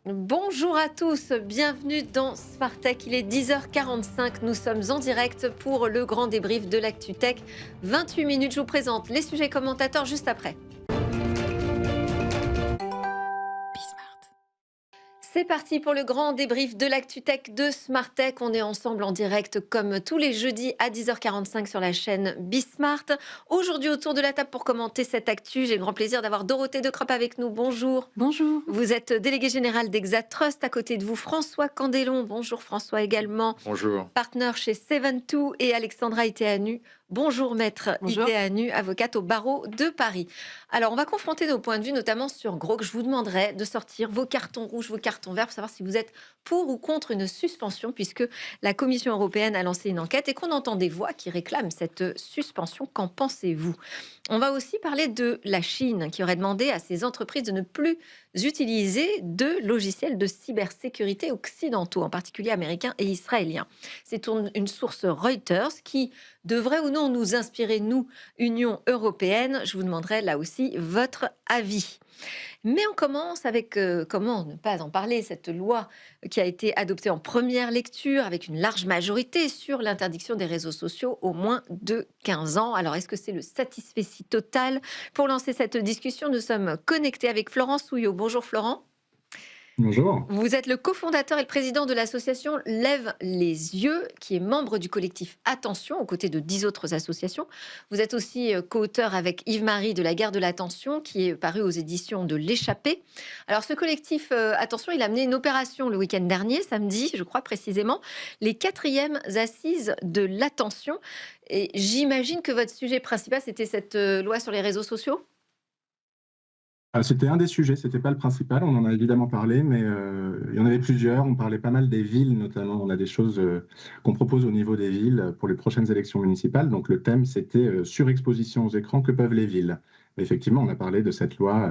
Bonjour à tous, bienvenue dans Smart Tech. Il est 10h45, nous sommes en direct pour le grand débrief de l'Actu Tech. 28 minutes, je vous présente les sujets commentateurs juste après. C'est parti pour le grand débrief de l'Actu Tech de Smart Tech. On est ensemble en direct comme tous les jeudis à 10h45 sur la chaîne Bismart. Aujourd'hui, autour de la table pour commenter cette actu, j'ai le grand plaisir d'avoir Dorothée Decropp avec nous. Bonjour. Bonjour. Vous êtes délégué général d'Exatrust. À côté de vous, François Candelon. Bonjour François également. Bonjour. Partenaire chez Seven2 et Alexandra Iteanu. Bonjour maître Bonjour. Iteanu, avocate au barreau de Paris. Alors on va confronter nos points de vue, notamment sur Grok. Je vous demanderai de sortir vos cartons rouges, vos cartons verts pour savoir si vous êtes pour ou contre une suspension, puisque la Commission européenne a lancé une enquête et qu'on entend des voix qui réclament cette suspension. Qu'en pensez-vous? On va aussi parler de la Chine qui aurait demandé à ses entreprises de ne plus utiliser de logiciels de cybersécurité occidentaux, en particulier américains et israéliens. C'est une source Reuters qui devrait ou non nous inspirer, nous, Union européenne. Je vous demanderai là aussi votre avis. Mais on commence avec, comment ne pas en parler, cette loi qui a été adoptée en première lecture avec une large majorité sur l'interdiction des réseaux sociaux au moins de 15 ans. Alors, est-ce que c'est le satisfecit total? Pour lancer cette discussion, nous sommes connectés avec Florent Souillot. Bonjour Florent. Bonjour. Vous êtes le cofondateur et le président de l'association Lève les yeux, qui est membre du collectif Attention, aux côtés de 10 autres associations. Vous êtes aussi co-auteur avec Yves-Marie de La Guerre de l'Attention, qui est paru aux éditions de L'Échappée. Alors, ce collectif Attention, il a mené une opération le week-end dernier, samedi, je crois précisément, les 4e assises de l'attention. Et j'imagine que votre sujet principal, c'était cette loi sur les réseaux sociaux? C'était un des sujets, c'était pas le principal, on en a évidemment parlé, mais il y en avait plusieurs. On parlait pas mal des villes, notamment. On a des choses qu'on propose au niveau des villes pour les prochaines élections municipales. Donc le thème, c'était surexposition aux écrans, que peuvent les villes? Effectivement, on a parlé de cette loi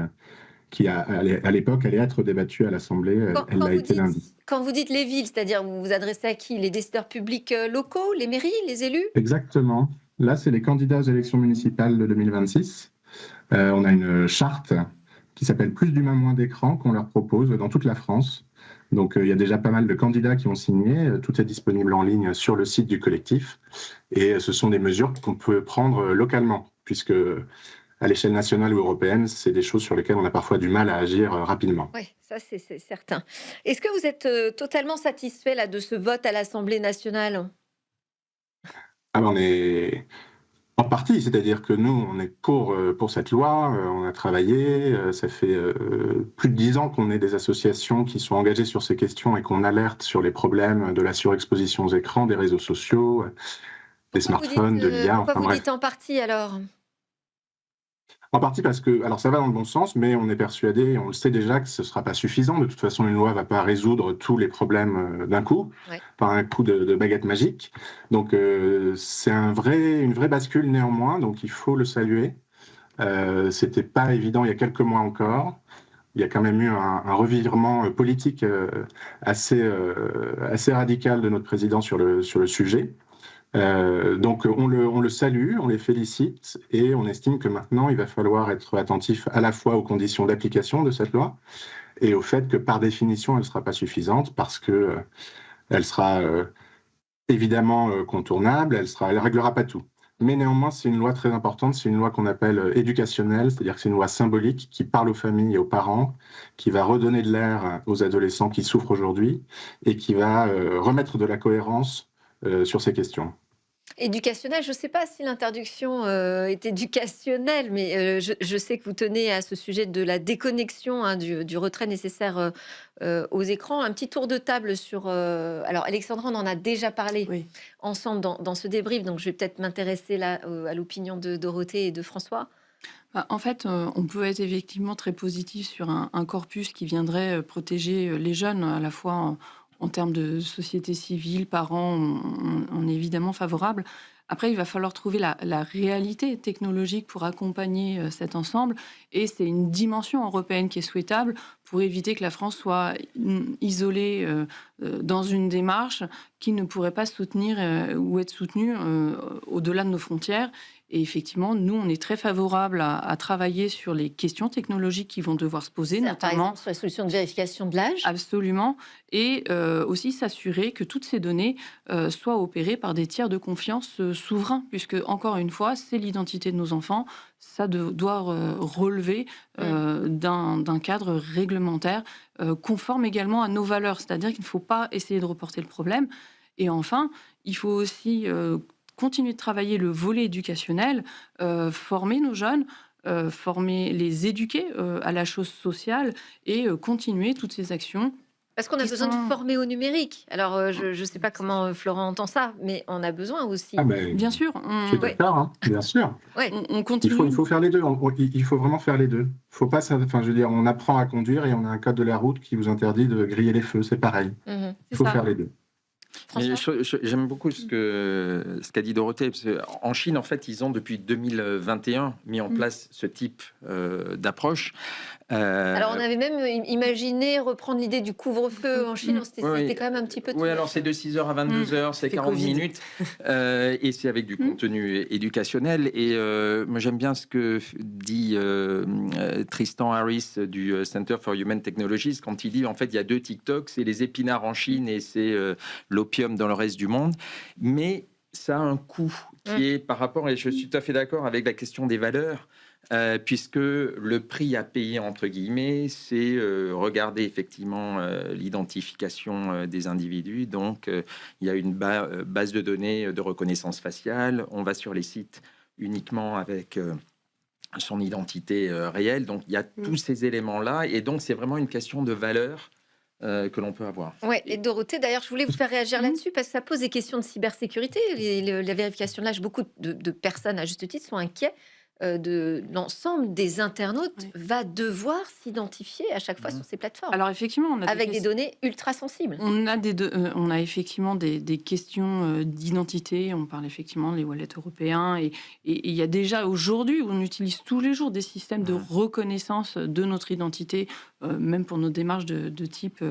qui, à l'époque, allait être débattue à l'Assemblée. Elle l'a été lundi. Quand vous dites les villes, c'est-à-dire vous vous adressez à qui? Les décideurs publics locaux, les mairies, les élus? Exactement. Là, c'est les candidats aux élections municipales de 2026. On a une charte qui s'appelle Plus d'humains, moins d'écran, qu'on leur propose dans toute la France. Donc, il y a déjà pas mal de candidats qui ont signé. Tout est disponible en ligne sur le site du collectif. Et ce sont des mesures qu'on peut prendre localement, puisque à l'échelle nationale ou européenne, c'est des choses sur lesquelles on a parfois du mal à agir rapidement. Oui, ça c'est certain. Est-ce que vous êtes totalement satisfait là, de ce vote à l'Assemblée nationale? Ah, ben, on est en partie, c'est-à-dire que nous, on est pour cette loi, on a travaillé, ça fait plus de 10 ans qu'on est des associations qui sont engagées sur ces questions et qu'on alerte sur les problèmes de la surexposition aux écrans, des réseaux sociaux, des smartphones, de l'IA, Pourquoi enfin vous bref. dites en partie alors? En partie parce que, alors ça va dans le bon sens, mais on est persuadé, on le sait déjà, que ce ne sera pas suffisant. De toute façon, une loi ne va pas résoudre tous les problèmes d'un coup, Ouais. par un coup de baguette magique. Donc c'est une vraie bascule néanmoins, donc il faut le saluer. C'était pas évident il y a quelques mois encore. Il y a quand même eu un revirement politique assez radical de notre président sur le sujet. Donc on le salue, on les félicite et on estime que maintenant il va falloir être attentif à la fois aux conditions d'application de cette loi et au fait que par définition elle ne sera pas suffisante parce que elle sera évidemment contournable, elle réglera pas tout. Mais néanmoins, c'est une loi très importante, c'est une loi qu'on appelle éducationnelle, c'est-à-dire que c'est une loi symbolique qui parle aux familles et aux parents, qui va redonner de l'air aux adolescents qui souffrent aujourd'hui et qui va remettre de la cohérence sur ces questions. Éducationnel, je ne sais pas si l'interdiction est éducationnelle, mais je sais que vous tenez à ce sujet de la déconnexion, hein, du retrait nécessaire aux écrans. Un petit tour de table sur... alors, Alexandra, on en a déjà parlé Oui. ensemble dans ce débrief, donc je vais peut-être m'intéresser là à l'opinion de Dorothée et de François. Bah, en fait, on peut être effectivement très positif sur un corpus qui viendrait protéger les jeunes, à la fois en termes de société civile, parents, on est évidemment favorable. Après, il va falloir trouver la réalité technologique pour accompagner cet ensemble. Et c'est une dimension européenne qui est souhaitable pour éviter que la France soit isolée dans une démarche qui ne pourrait pas soutenir ou être soutenue au-delà de nos frontières. Et effectivement, nous, on est très favorables à travailler sur les questions technologiques qui vont devoir se poser, Par notamment exemple, sur la solution de vérification de l'âge. absolument, et aussi s'assurer que toutes ces données soient opérées par des tiers de confiance souverains, puisque, encore une fois, c'est l'identité de nos enfants, ça doit relever d'un cadre réglementaire conforme également à nos valeurs, c'est-à-dire qu'il ne faut pas essayer de reporter le problème. Et enfin, il faut aussi continuer de travailler le volet éducationnel, former nos jeunes, les éduquer à la chose sociale et continuer toutes ces actions. Parce qu'on a Qui besoin de sont- former au numérique. Alors, je ne sais pas comment Florent entend ça, mais on a besoin aussi. Ah ben, Bien sûr, je suis d'accord, hein, bien sûr. Ouais. on Il continue. faut faire les deux. Il faut vraiment faire les deux. Faut pas, enfin, je veux dire, on apprend à conduire et on a un code de la route qui vous interdit de griller les feux. C'est pareil. Mhm. Il C'est faut ça. faire les deux. Mais François. j'aime beaucoup ce qu'a dit Dorothée. Parce en Chine, en fait, ils ont depuis 2021 mis en place ce type d'approche. Alors, on avait même imaginé reprendre l'idée du couvre-feu en Chine. C'était quand même un petit peu... Oui, alors c'est de 6h à 22h, c'est 40 Covid. minutes. Et c'est avec du contenu éducationnel. Et moi, j'aime bien ce que dit Tristan Harris du Center for Human Technologies quand il dit, en fait, il y a 2 TikTok, c'est les épinards en Chine et c'est l'opium dans le reste du monde. Mais ça a un coût qui est par rapport, et je suis tout à fait d'accord avec la question des valeurs, puisque le prix à payer, entre guillemets, c'est regarder effectivement l'identification des individus. Donc, il y a une base de données de reconnaissance faciale. On va sur les sites uniquement avec son identité réelle. Donc, il y a tous ces éléments-là. Et donc, c'est vraiment une question de valeur que l'on peut avoir. Ouais, et Dorothée, d'ailleurs, je voulais vous faire réagir là-dessus parce que ça pose des questions de cybersécurité. La vérification de l'âge, beaucoup de personnes, à juste titre, sont inquiets de l'ensemble des internautes va devoir s'identifier à chaque fois sur ces plateformes. Alors effectivement, on a avec des données ultra sensibles. On a effectivement des questions d'identité. On parle effectivement des wallets européens. Et il y a déjà aujourd'hui, on utilise tous les jours des systèmes de reconnaissance de notre identité, même pour nos démarches de type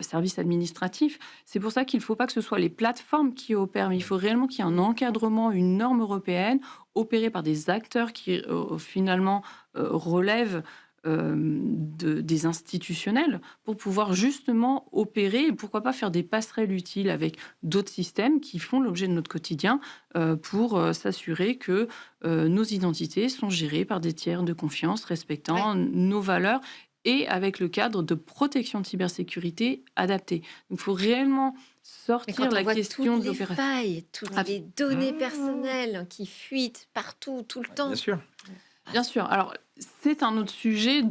service administratif. C'est pour ça qu'il ne faut pas que ce soit les plateformes qui opèrent, mais il faut réellement qu'il y ait un encadrement, une norme européenne opérée par des acteurs qui finalement relèvent des institutionnels pour pouvoir justement opérer et pourquoi pas faire des passerelles utiles avec d'autres systèmes qui font l'objet de notre quotidien pour s'assurer que nos identités sont gérées par des tiers de confiance respectant nos valeurs et avec le cadre de protection de cybersécurité adapté. Donc il faut réellement sortir la question de l'opération. Failles, toutes les données personnelles qui fuitent partout, tout le temps. Bien sûr. Bien sûr. Alors, c'est un autre sujet.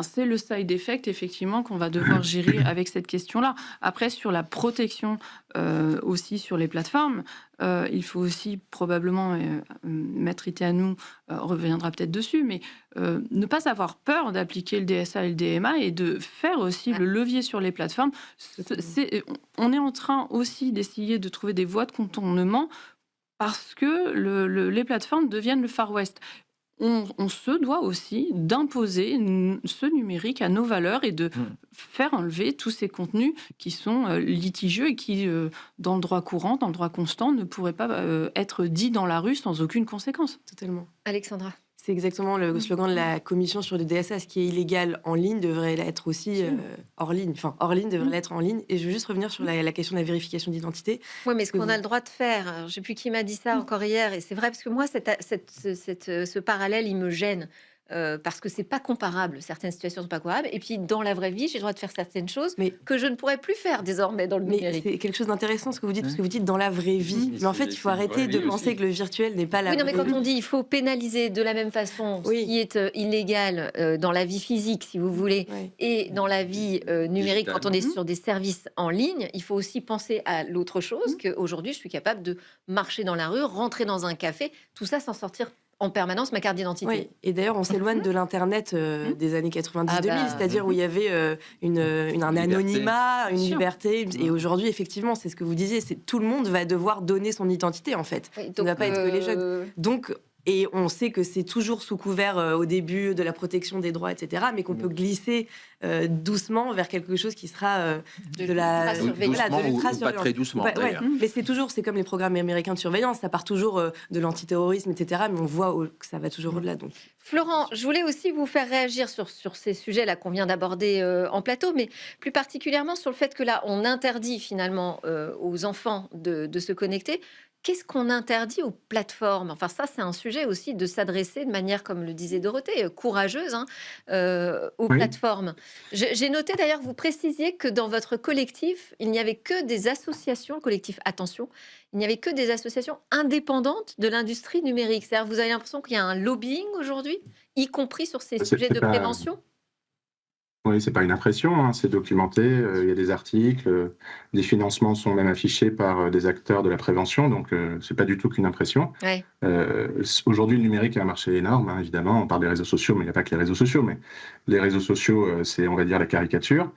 C'est le side effect, effectivement, qu'on va devoir gérer avec cette question-là. Après, sur la protection aussi sur les plateformes, il faut aussi probablement, Maître Iteanu reviendra peut-être dessus, mais ne pas avoir peur d'appliquer le DSA et le DMA et de faire aussi le levier sur les plateformes. On est en train aussi d'essayer de trouver des voies de contournement parce que les plateformes deviennent le Far West. On se doit aussi d'imposer ce numérique à nos valeurs et de faire enlever tous ces contenus qui sont litigieux et qui, dans le droit courant, dans le droit constant, ne pourraient pas être dits dans la rue sans aucune conséquence. Totalement. Alexandra. C'est exactement le slogan de la commission sur le DSA. Ce qui est illégal en ligne devrait l'être aussi hors ligne. Enfin, hors ligne devrait l'être en ligne. Et je veux juste revenir sur la question de la vérification d'identité. Oui, mais ce qu'on a le droit de faire, je ne sais plus qui m'a dit ça encore hier, et c'est vrai, parce que moi, ce parallèle, il me gêne. Parce que c'est pas comparable, certaines situations sont pas comparables. Et puis dans la vraie vie, j'ai le droit de faire certaines choses que je ne pourrais plus faire désormais dans le numérique. C'est quelque chose d'intéressant ce que vous dites, parce que vous dites dans la vraie vie. Mais en fait, il faut arrêter de penser que le virtuel n'est pas la vraie vie. Oui, non, mais quand on dit il faut pénaliser de la même façon ce qui est illégal dans la vie physique, si vous voulez, et dans la vie numérique, quand on est sur des services en ligne, il faut aussi penser à l'autre chose, qu'aujourd'hui, je suis capable de marcher dans la rue, rentrer dans un café, tout ça sans sortir en permanence ma carte d'identité. Oui, et d'ailleurs, on s'éloigne de l'Internet des années 90-2000, c'est-à-dire où il y avait un anonymat, une liberté. Et aujourd'hui, effectivement, c'est ce que vous disiez, c'est tout le monde va devoir donner son identité, en fait. Oui, Ça ne va pas être que les jeunes. Donc, Et on sait que c'est toujours sous couvert au début de la protection des droits, etc., mais qu'on peut glisser doucement vers quelque chose qui sera de la surveillance. Doucement ou pas l'ultra-surveillance. très doucement, Ouais, d'ailleurs. mais c'est comme les programmes américains de surveillance, ça part toujours de l'antiterrorisme, etc., mais on voit que ça va toujours au-delà. Donc. Florent, je voulais aussi vous faire réagir sur ces sujets-là qu'on vient d'aborder en plateau, mais plus particulièrement sur le fait que là, on interdit finalement aux enfants de se connecter. Qu'est-ce qu'on interdit aux plateformes? Enfin, ça, c'est un sujet aussi de s'adresser de manière, comme le disait Dorothée, courageuse aux Oui. plateformes. J'ai noté d'ailleurs, vous précisiez que dans votre collectif, il n'y avait que des associations, le collectif Attention, il n'y avait que des associations indépendantes de l'industrie numérique. C'est-à-dire, vous avez l'impression qu'il y a un lobbying aujourd'hui, y compris sur ces sujets de prévention? Oui, c'est pas une impression, hein, c'est documenté, il y a des articles, des financements sont même affichés par des acteurs de la prévention, donc c'est pas du tout qu'une impression. Ouais. Aujourd'hui, le numérique a un marché énorme, hein, évidemment, on parle des réseaux sociaux, mais il n'y a pas que les réseaux sociaux, mais les réseaux sociaux, c'est, on va dire, la caricature,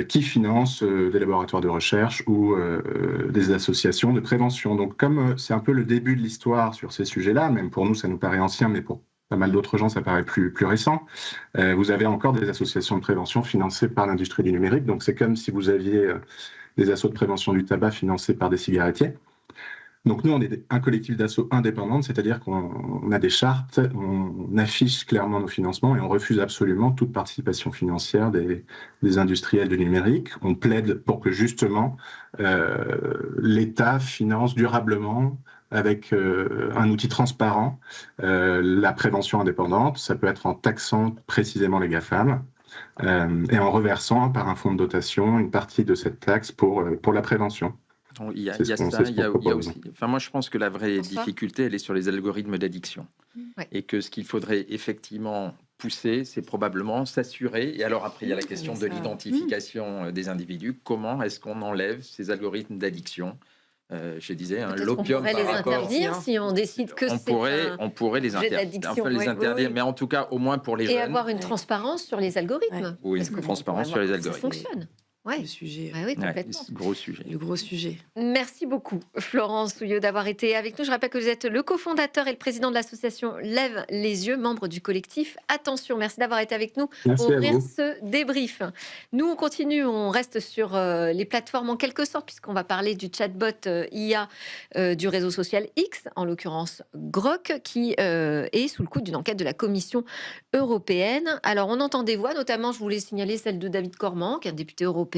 qui financent des laboratoires de recherche ou des associations de prévention. Donc comme c'est un peu le début de l'histoire sur ces sujets-là, même pour nous, ça nous paraît ancien, mais pour pas mal d'autres gens, ça paraît plus récent. Vous avez encore des associations de prévention financées par l'industrie du numérique. Donc, c'est comme si vous aviez des assos de prévention du tabac financés par des cigarettiers. Donc, nous, on est un collectif d'assos indépendante, c'est-à-dire qu'on a des chartes, on affiche clairement nos financements et on refuse absolument toute participation financière des industriels du numérique. On plaide pour que, justement, l'État finance durablement avec un outil transparent, la prévention indépendante. Ça peut être en taxant précisément les GAFAM et en reversant par un fonds de dotation une partie de cette taxe pour la prévention. Il y a C'est ce qu'on- ça, c'est ce il y a qu'on propose. aussi. Enfin, moi, je pense que la vraie Bonsoir. difficulté, elle est sur les algorithmes d'addiction. Ouais. Et que ce qu'il faudrait effectivement pousser, c'est probablement s'assurer. Et alors, après, il y a la question mais de ça- l'identification des individus. Comment est-ce qu'on enlève ces algorithmes d'addiction? Je disais, Peut-être qu'on l'opium pourrait par les rapport. interdire si on décide que On c'est pourrait les sujet interdire. d'addiction. Enfin, les Ouais, interdire, oui. mais en tout cas, au moins pour les Et jeunes. avoir une transparence sur les algorithmes. Oui, Parce que une bon, transparence on sur les pourrait voir algorithmes. comment ça fonctionne. Ouais. Le sujet, Ouais, oui, Ouais, complètement. c'est gros sujet. le gros sujet. Merci beaucoup, Florence Souillot, d'avoir été avec nous. Je rappelle que vous êtes le cofondateur et le président de l'association Lève les yeux, membre du collectif Attention. Merci d'avoir été avec nous Merci pour à ouvrir vous. ce débrief. Nous, on continue, on reste sur les plateformes en quelque sorte, puisqu'on va parler du chatbot IA du réseau social X, en l'occurrence Grok, qui est sous le coup d'une enquête de la Commission européenne. Alors, on entend des voix, notamment, je voulais signaler celle de David Corman, qui est un député européen,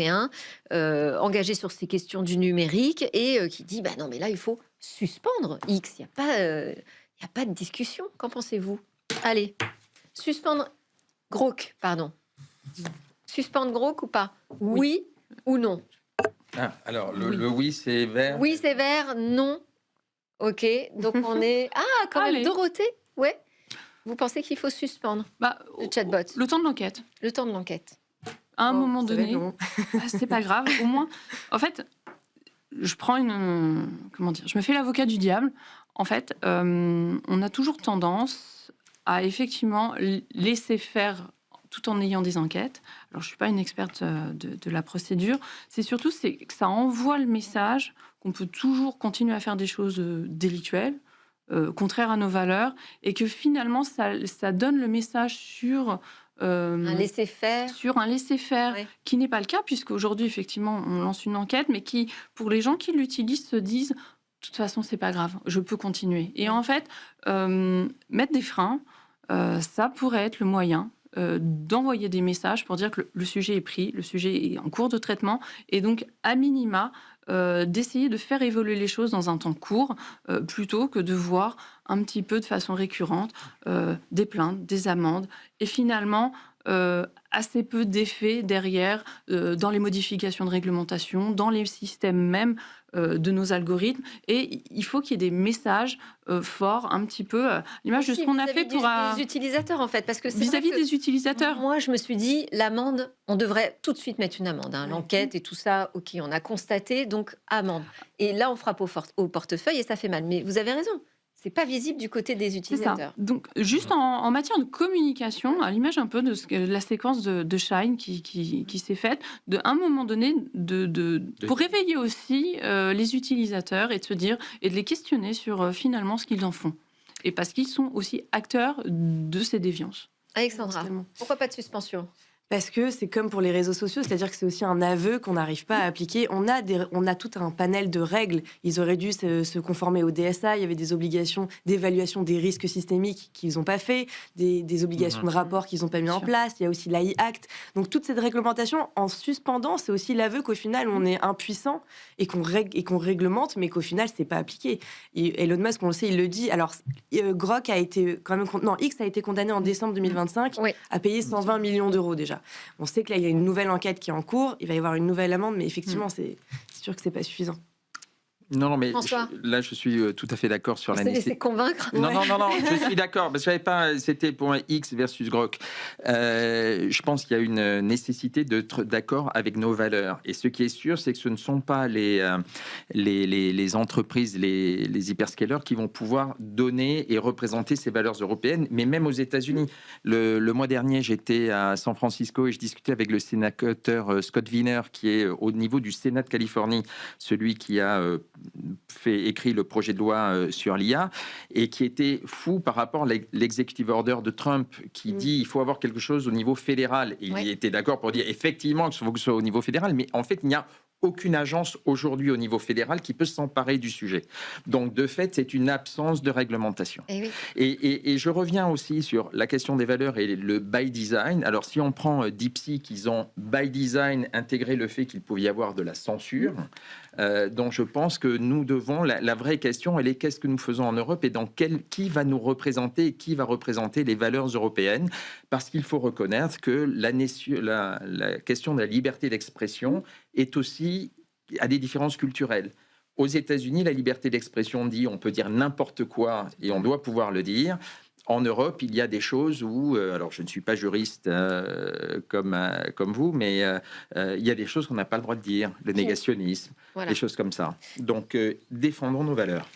engagé sur ces questions du numérique et qui dit bah non mais là il faut suspendre X, il y a pas de discussion. Qu'en pensez-vous? Allez, suspendre Grok, pardon. Suspendre Grok ou pas? Oui ou non? Ah, alors, le oui, c'est vert. Oui c'est vert, non. Ok, donc on est quand même Allez. Dorothée, ouais. Vous pensez qu'il faut suspendre le chatbot, Le temps de l'enquête. le temps de l'enquête? À un Oh, moment ça va être donné, long. c'est pas grave. Au moins, en fait, je prends comment dire, je me fais l'avocat du diable. En fait, on a toujours tendance à effectivement laisser faire tout en ayant des enquêtes. Alors, je suis pas une experte de la procédure. C'est surtout que ça envoie le message qu'on peut toujours continuer à faire des choses délictuelles, contraires à nos valeurs, et que finalement, ça donne le message sur Un laisser-faire. sur un laisser-faire Ouais. qui n'est pas le cas, puisqu'aujourd'hui, effectivement, on lance une enquête, mais qui, pour les gens qui l'utilisent, se disent, de toute façon, c'est pas grave, je peux continuer. Et en fait, mettre des freins, ça pourrait être le moyen d'envoyer des messages pour dire que le sujet est pris, le sujet est en cours de traitement, et donc, à minima, d'essayer de faire évoluer les choses dans un temps court, plutôt que de voir un petit peu de façon récurrente des plaintes, des amendes, et finalement assez peu d'effets derrière dans les modifications de réglementation, dans les systèmes même de nos algorithmes. Et il faut qu'il y ait des messages forts, un petit peu à l'image de ce Si, qu'on a vis-à-vis fait pour des utilisateurs en fait, parce que c'est vis-à-vis vrai que des utilisateurs. moi, je me suis dit, l'amende, on devrait tout de suite mettre une amende. Ouais. L'enquête et tout ça, ok, on a constaté, donc amende. Et là, on frappe au portefeuille et ça fait mal. Mais vous avez raison, c'est pas visible du côté des C'est ça. utilisateurs. Donc, juste en matière de communication, à l'image un peu de la séquence de Shine qui s'est faite, à un moment donné, pour réveiller aussi les utilisateurs et de se dire et de les questionner sur finalement ce qu'ils en font. et parce qu'ils sont aussi acteurs de ces déviances. Alexandra, Totalement. pourquoi pas de suspension? Parce que c'est comme pour les réseaux sociaux, c'est-à-dire que c'est aussi un aveu qu'on n'arrive pas à appliquer. On a tout un panel de règles. Ils auraient dû se conformer au DSA. Il y avait des obligations d'évaluation des risques systémiques qu'ils n'ont pas fait, des obligations de rapport qu'ils n'ont pas mis en place. Il y a aussi l'AI Act. Donc toute cette réglementation, en suspendant, c'est aussi l'aveu qu'au final, on est impuissant et qu'on réglemente, mais qu'au final, c'est pas appliqué. Et Elon Musk, on le sait, il le dit. Alors, Grok a été quand même... Non, X a été condamné en décembre 2025 Oui. à payer 120 millions d'euros déjà. On sait que là, il y a une nouvelle enquête qui est en cours, il va y avoir une nouvelle amende, mais effectivement, c'est sûr que c'est pas suffisant. Non, mais François. là, je suis tout à fait d'accord sur la On s'est nécessité. laissé convaincre. Non, je suis d'accord, parce que je savais pas, c'était pour un X versus Grok. Je pense qu'il y a une nécessité d'être d'accord avec nos valeurs. Et ce qui est sûr, c'est que ce ne sont pas les entreprises, les hyperscalers qui vont pouvoir donner et représenter ces valeurs européennes, mais même aux États-Unis. Le mois dernier, j'étais à San Francisco et je discutais avec le sénateur Scott Wiener, qui est au niveau du Sénat de Californie, celui qui a écrit le projet de loi sur l'IA, et qui était fou par rapport à l'executive order de Trump qui dit il faut avoir quelque chose au niveau fédéral. Et il était d'accord pour dire effectivement qu'il faut que ce soit au niveau fédéral, mais en fait, il n'y a aucune agence aujourd'hui au niveau fédéral qui peut s'emparer du sujet. Donc, de fait, c'est une absence de réglementation. Et oui. Et je reviens aussi sur la question des valeurs et le by design. Alors, si on prend DeepSeek, ils ont by design intégré le fait qu'il pouvait y avoir de la censure. Donc, je pense que nous devons... La vraie question, elle est qu'est-ce que nous faisons en Europe et qui va nous représenter et qui va représenter les valeurs européennes? Parce qu'il faut reconnaître que la question de la liberté d'expression est aussi à des différences culturelles. Aux États-Unis, la liberté d'expression dit on peut dire n'importe quoi et on doit pouvoir le dire. En Europe, il y a des choses où, alors je ne suis pas juriste comme vous, mais il y a des choses qu'on n'a pas le droit de dire, le négationnisme, Voilà. des choses comme ça. Donc, défendons nos valeurs.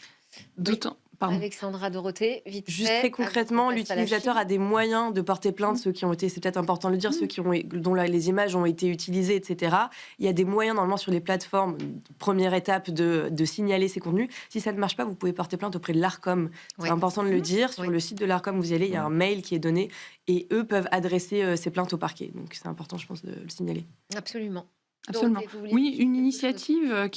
D'autant... Pardon. Alexandra Dorothée, vite Juste fait, très concrètement, avant qu'on passe à la l'utilisateur Chine. a des moyens de porter plainte, ceux qui ont été, c'est peut-être important de le dire, ceux dont les images ont été utilisées, etc. Il y a des moyens normalement sur les plateformes, première étape de signaler ces contenus. Si ça ne marche pas, vous pouvez porter plainte auprès de l'Arcom. C'est Ouais. important de le dire. Sur Oui. le site de l'Arcom, vous y allez, il y a un mail qui est donné et eux peuvent adresser ces plaintes au parquet. Donc c'est important, je pense, de le signaler. Absolument. Absolument. Dorothée, vous vouliez Oui, ajouter une quelque initiative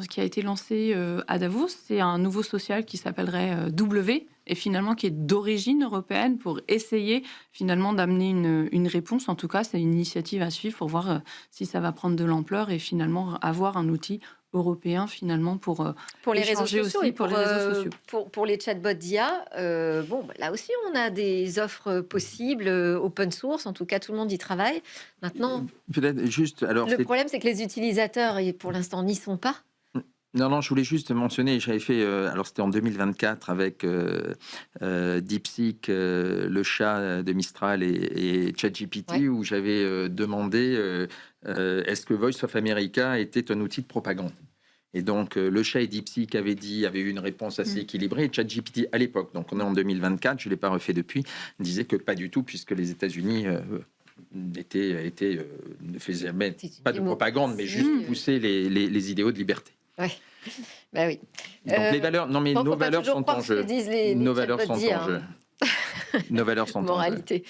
qui a été lancée à Davos, c'est un nouveau social qui s'appellerait W, et finalement qui est d'origine européenne pour essayer finalement d'amener une réponse. En tout cas, c'est une initiative à suivre pour voir si ça va prendre de l'ampleur et finalement avoir un outil européen finalement pour les réseaux échanger sociaux aussi et pour les réseaux sociaux. pour les chatbots d'IA, là aussi on a des offres possibles open source, en tout cas tout le monde y travaille. Maintenant, Peut-être juste... Alors, le problème c'est que les utilisateurs pour l'instant n'y sont pas. Non, je voulais juste mentionner, j'avais fait, alors c'était en 2024 avec DeepSeek, le chat de Mistral et ChatGPT, où j'avais demandé est-ce que Voice of America était un outil de propagande. Et donc, le chat et DeepSeek avaient eu une réponse assez équilibrée. Et ChatGPT, à l'époque, donc on est en 2024, je ne l'ai pas refait depuis, disait que pas du tout, puisque les États-Unis... ne faisaient pas de propagande, mais juste pousser les idéaux de liberté. Ouais. Bah oui. Donc les valeurs, non mais Bon, nos faut pas valeurs toujours sont croire en ce que jeu. disent les Nos valeurs chatbots sont d'IA, en jeu. Nos valeurs sont en jeu. Moralité.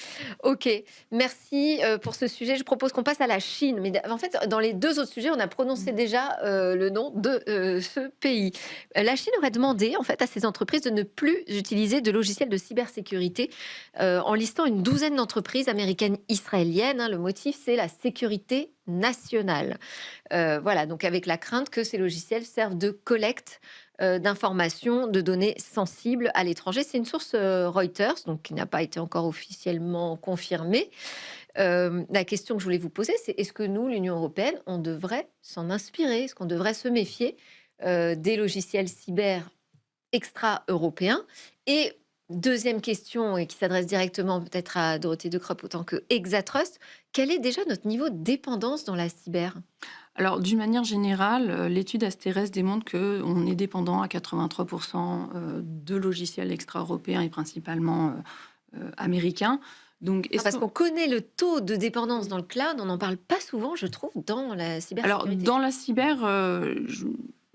Ok, merci pour ce sujet. Je propose qu'on passe à la Chine. Mais en fait, dans les deux autres sujets, on a prononcé déjà le nom de ce pays. La Chine aurait demandé en fait à ses entreprises de ne plus utiliser de logiciels de cybersécurité en listant une douzaine d'entreprises américaines israéliennes. Hein. Le motif, c'est la sécurité nationale. Voilà, donc avec la crainte que ces logiciels servent de collecte d'informations, de données sensibles à l'étranger. C'est une source Reuters, donc qui n'a pas été encore officiellement confirmée. La question que je voulais vous poser, c'est est-ce que nous, l'Union européenne, on devrait s'en inspirer? Est-ce qu'on devrait se méfier des logiciels cyber extra-européens? Et deuxième question, et qui s'adresse directement peut-être à Dorothée De Cropp autant que Exatrust, quel est déjà notre niveau de dépendance dans la cyber? Alors, d'une manière générale, l'étude Asterès démontre qu'on est dépendant à 83% de logiciels extra-européens et principalement américains. Donc, Parce qu'on connaît le taux de dépendance dans le cloud, on n'en parle pas souvent, je trouve, dans la cybersécurité. Alors, dans la cyber,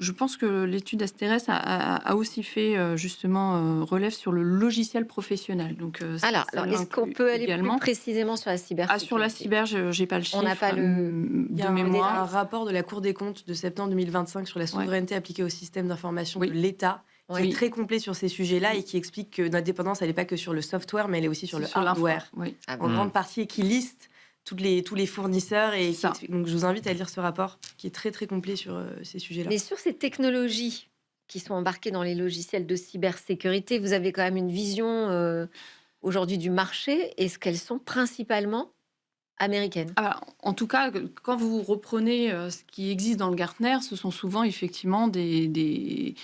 Je pense que l'étude Asterès a aussi fait justement relève sur le logiciel professionnel. Donc, Alors, est-ce qu'on peut aller également plus précisément sur la cybersécurité? sur la cyber, je n'ai pas le chiffre. On n'a pas Il y de a mémoire. un rapport de la Cour des comptes de septembre 2025 sur la souveraineté appliquée au système d'information de l'État, qui est très complet sur ces sujets-là et qui explique que notre dépendance, elle n'est pas que sur le software, mais elle est aussi sur le hardware, en grande partie, et qui liste tous les fournisseurs. Donc, je vous invite à lire ce rapport qui est très, très complet sur ces sujets-là. Mais sur ces technologies qui sont embarquées dans les logiciels de cybersécurité, vous avez quand même une vision aujourd'hui du marché. Est-ce qu'elles sont principalement américaines? Alors, en tout cas, quand vous reprenez ce qui existe dans le Gartner, ce sont souvent effectivement des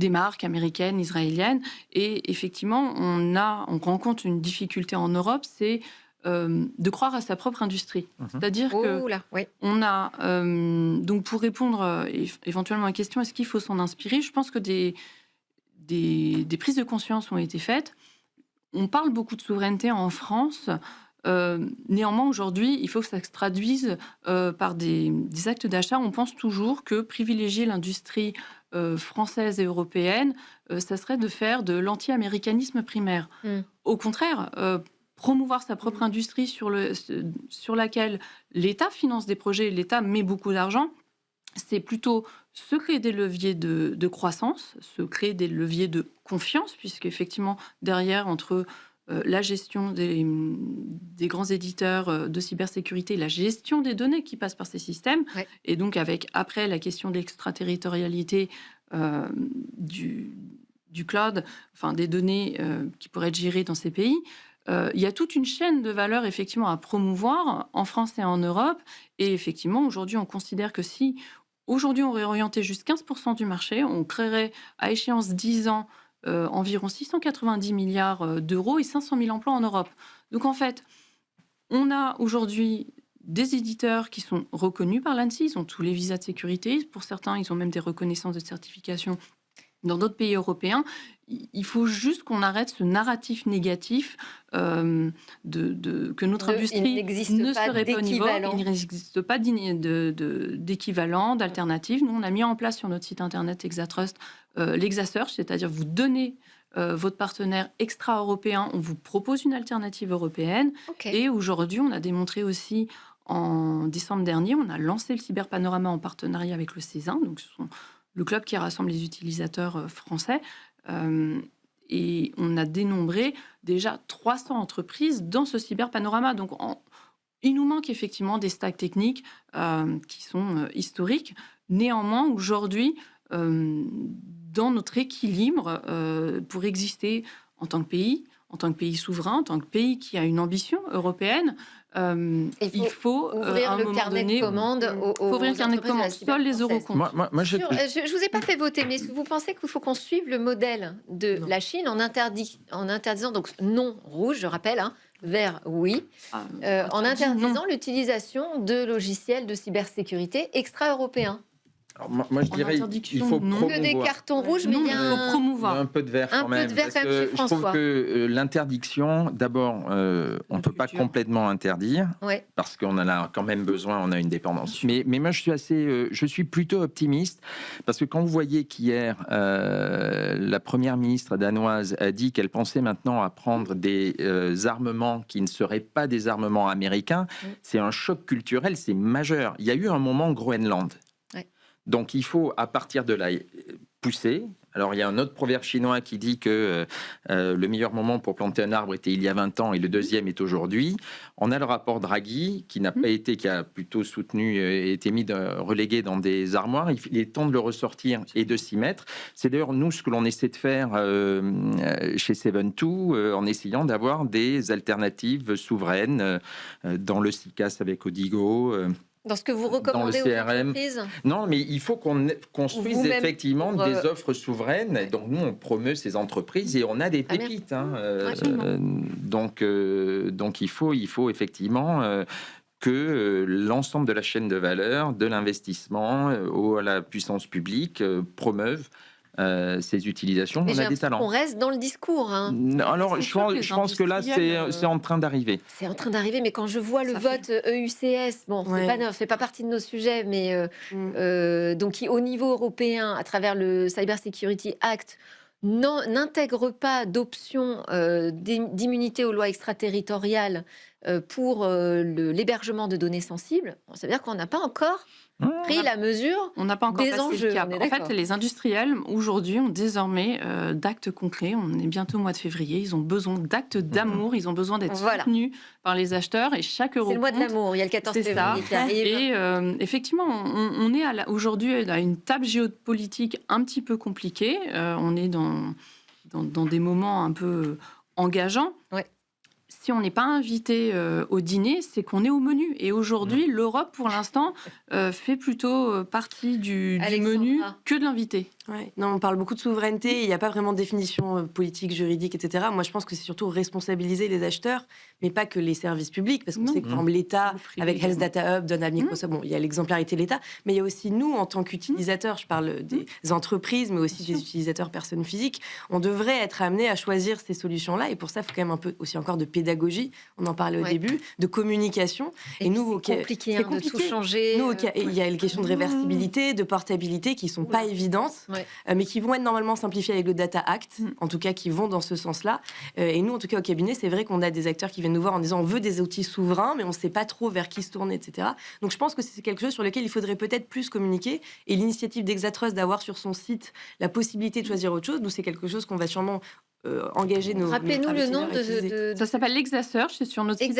marques américaines, israéliennes. Et effectivement, on rencontre une difficulté en Europe, c'est de croire à sa propre industrie. C'est-à-dire que on a, donc pour répondre éventuellement à la question, est-ce qu'il faut s'en inspirer? Je pense que des prises de conscience ont été faites. On parle beaucoup de souveraineté en France. Néanmoins, aujourd'hui, il faut que ça se traduise par des actes d'achat. On pense toujours que privilégier l'industrie française et européenne, ça serait de faire de l'anti-américanisme primaire. Au contraire, promouvoir sa propre industrie sur laquelle l'État finance des projets, l'État met beaucoup d'argent, c'est plutôt se créer des leviers de croissance, se créer des leviers de confiance, puisqu'effectivement, derrière, entre la gestion des grands éditeurs de cybersécurité, la gestion des données qui passent par ces systèmes, et donc avec, après, la question de l'extraterritorialité du cloud, enfin des données qui pourraient être gérées dans ces pays, il y a toute une chaîne de valeur effectivement à promouvoir en France et en Europe. Et effectivement, aujourd'hui, on considère que si aujourd'hui on réorientait juste 15% du marché, on créerait à échéance 10 ans environ 690 milliards d'euros et 500 000 emplois en Europe. Donc en fait, on a aujourd'hui des éditeurs qui sont reconnus par l'ANSSI, ils ont tous les visas de sécurité, pour certains, ils ont même des reconnaissances de certification dans d'autres pays européens. Il faut juste qu'on arrête ce narratif négatif que notre industrie ne serait pas au niveau. Il n'existe pas d'équivalent, d'alternative. Nous, on a mis en place sur notre site internet Exatrust l'Exasearch, c'est-à-dire vous donnez votre partenaire extra-européen, on vous propose une alternative européenne. Et aujourd'hui, on a démontré aussi, en décembre dernier, on a lancé le Cyberpanorama en partenariat avec le CESIN, donc ce sont le club qui rassemble les utilisateurs français. Et on a dénombré déjà 300 entreprises dans ce cyberpanorama. Donc, il nous manque effectivement des stacks techniques qui sont historiques. Néanmoins, aujourd'hui, dans notre équilibre, pour exister en tant que pays souverain, en tant que pays qui a une ambition européenne, il faut ouvrir à un le moment carnet donné, de commandes ouvrir le carnet de commandes. Seuls les euros comptent. Je ne vous ai pas fait voter, mais vous pensez qu'il faut qu'on suive le modèle de la Chine en interdisant, donc non rouge, je rappelle, vert oui, en interdisant l'utilisation de logiciels de cybersécurité extra-européens? Alors, moi, je dirais qu'il faut promouvoir. Que des cartons rouges, mais il y a un peu de vert quand même. Je trouve que l'interdiction, d'abord, on ne peut pas complètement interdire, parce qu'on en a quand même besoin, on a une dépendance. Mais moi, je suis plutôt optimiste, parce que quand vous voyez qu'hier, la première ministre danoise a dit qu'elle pensait maintenant à prendre des armements qui ne seraient pas des armements américains, c'est un choc culturel, c'est majeur. Il y a eu un moment Groenland. Donc, il faut, à partir de là, pousser. Alors, il y a un autre proverbe chinois qui dit que le meilleur moment pour planter un arbre était il y a 20 ans et le deuxième est aujourd'hui. On a le rapport Draghi qui n'a pas été, qui a plutôt soutenu et été relégué dans des armoires. Il est temps de le ressortir et de s'y mettre. C'est d'ailleurs, nous, ce que l'on essaie de faire chez Seven2, en essayant d'avoir des alternatives souveraines dans le CICAS avec Odigo. Dans ce que vous recommandez aux entreprises? Non, mais il faut qu'on construise effectivement des offres souveraines. Et donc, nous, on promeut ces entreprises et on a des pépites. Donc, il faut effectivement que l'ensemble de la chaîne de valeur, de l'investissement à la puissance publique promeuvent ces utilisations. Mais On j'ai a des l'impression qu'on talents. reste dans le discours. Hein. Alors, C'est je sûr que les pense que là, industriels, c'est en train d'arriver. C'est en train d'arriver, mais quand je vois le Ça vote EUCS, bon, Ouais. fait pas partie de nos sujets, mais donc qui, au niveau européen, à travers le Cyber Security Act, n'intègre pas d'option d'immunité aux lois extraterritoriales pour l'hébergement de données sensibles. Bon, ça veut dire qu'on n'a pas encore pris la mesure. On n'a pas encore Des passé enjeux, le cap. on est En d'accord. fait, les industriels, aujourd'hui, ont désormais d'actes concrets. On est bientôt au mois de février. Ils ont besoin d'actes d'amour. Ils ont besoin d'être Voilà. soutenus par les acheteurs. Et chaque euro C'est le mois de compte. l'amour, il y a le 14 C'est ça. février qui arrive. Et effectivement, on est aujourd'hui à une table géopolitique un petit peu compliquée. On est dans des moments un peu engageants. Ouais. Si on n'est pas invité au dîner, c'est qu'on est au menu. Et aujourd'hui, l'Europe, pour l'instant, fait plutôt partie du Alexandra. menu que de l'invité. Ouais. Non, on parle beaucoup de souveraineté, il n'y a pas vraiment de définition politique, juridique, etc. Moi, je pense que c'est surtout responsabiliser les acheteurs, mais pas que les services publics, parce qu'on Non. sait que par exemple, l'État, Le privé avec Health également. Data Hub, donne à Microsoft, bon, il y a l'exemplarité de l'État, mais il y a aussi nous, en tant qu'utilisateurs, je parle des entreprises, mais aussi des utilisateurs personnes physiques, on devrait être amenés à choisir ces solutions-là, et pour ça, il faut quand même un peu aussi encore de pédagogie, on en parlait au Ouais. début, de communication. Et nous, c'est ok, compliqué, c'est hein, de tout compliqué. changer. Nous, il y a les questions de réversibilité, de portabilité qui sont pas évidentes, Ouais. mais qui vont être normalement simplifiées avec le Data Act, Mm. en tout cas qui vont dans ce sens-là. Et nous, en tout cas au cabinet, c'est vrai qu'on a des acteurs qui viennent nous voir en disant on veut des outils souverains, mais on ne sait pas trop vers qui se tourner, etc. Donc je pense que c'est quelque chose sur lequel il faudrait peut-être plus communiquer. Et l'initiative d'Exatrust d'avoir sur son site la possibilité de choisir autre chose, nous c'est quelque chose qu'on va sûrement engager nos. Rappelez-nous le nom de Ça s'appelle l'Exasearch, c'est sur notre site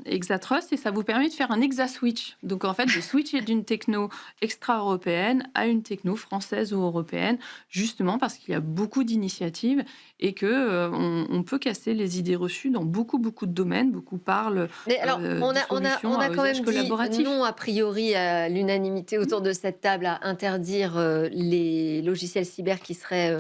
Exatrust et ça vous permet de faire un Exa-switch. Donc en fait, de switcher d'une techno extra-européenne à une techno française ou européenne, justement parce qu'il y a beaucoup d'initiatives et que on peut casser les idées reçues dans beaucoup de domaines. Beaucoup parlent. Mais alors, on a solutions à quand usage même dit collaboratif. non a priori à l'unanimité autour de cette table à interdire les logiciels cyber qui seraient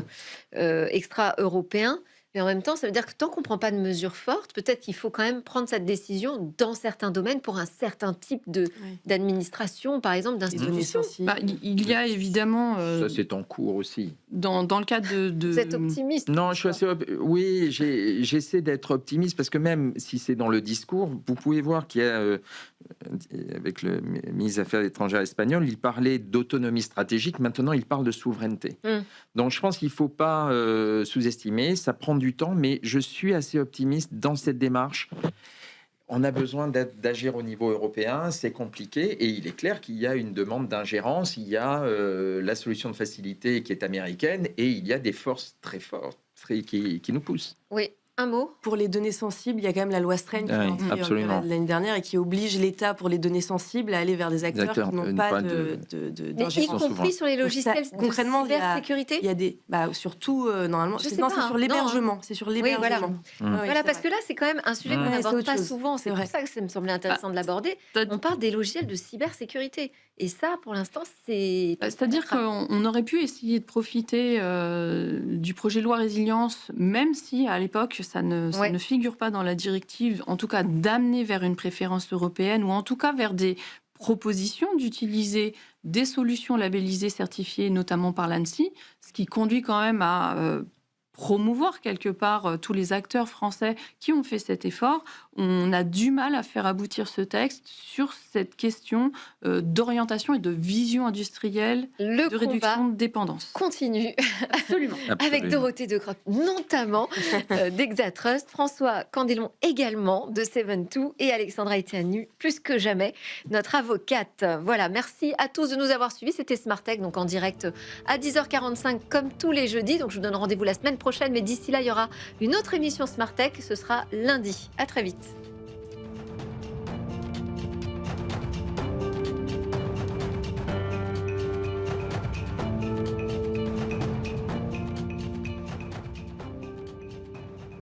extra-européens. Mais en même temps, ça veut dire que tant qu'on ne prend pas de mesures fortes, peut-être qu'il faut quand même prendre cette décision dans certains domaines pour un certain type d'administration, par exemple, Les données d'institution. sensibles. Bah, il y a évidemment Ça, c'est en cours aussi. dans le cadre de Vous êtes optimiste? Non, je suis assez oui, j'essaie d'être optimiste parce que même si c'est dans le discours, vous pouvez voir qu'il y a, avec le ministre des Affaires étrangères espagnol, il parlait d'autonomie stratégique. Maintenant, il parle de souveraineté. Donc, je pense qu'il ne faut pas sous-estimer. Ça prend du temps, mais je suis assez optimiste dans cette démarche. On a besoin d'agir au niveau européen, c'est compliqué, et il est clair qu'il y a une demande d'ingérence, il y a la solution de facilité qui est américaine, et il y a des forces très fortes qui nous poussent. Oui, un mot. Pour les données sensibles, il y a quand même la loi Strain qui est Oui, entrée absolument. l'année dernière et qui oblige l'État pour les données sensibles à aller vers des acteurs qui n'ont pas Mais y d'ingérence. compris sur les Donc ça, logiciels concrètement, de il y a- cybersécurité. Il y a des, surtout normalement, Je c'est sais non, pas, c'est hein. sur Non, l'hébergement, c'est sur l'hébergement. voilà. Ouais, Voilà, c'est parce vrai. que là, c'est quand même un sujet qu'on Ouais, c'est n'aborde autre pas chose. souvent. C'est C'est pour vrai. ça que ça me semblait intéressant de l'aborder. T'as- On parle des logiciels de cybersécurité. Et ça, pour l'instant, c'est... C'est-à-dire qu'on aurait pu essayer de profiter du projet de loi résilience, même si à l'époque ça ne figure pas dans la directive, en tout cas d'amener vers une préférence européenne ou en tout cas vers des propositions d'utiliser des solutions labellisées, certifiées, notamment par l'ANSSI, ce qui conduit quand même à promouvoir quelque part tous les acteurs français qui ont fait cet effort. On a du mal à faire aboutir ce texte sur cette question d'orientation et de vision industrielle, Le de réduction combat de dépendance. continue Absolument. avec Dorothée de Croc, notamment d'Exatrust, François Candelon également de Seven2 et Alexandra Etianu, plus que jamais, notre avocate. Voilà, merci à tous de nous avoir suivis. C'était Smart Tech, donc en direct à 10h45 comme tous les jeudis. Donc je vous donne rendez-vous la semaine prochaine, mais d'ici là, il y aura une autre émission Smart Tech. Ce sera lundi. À très vite.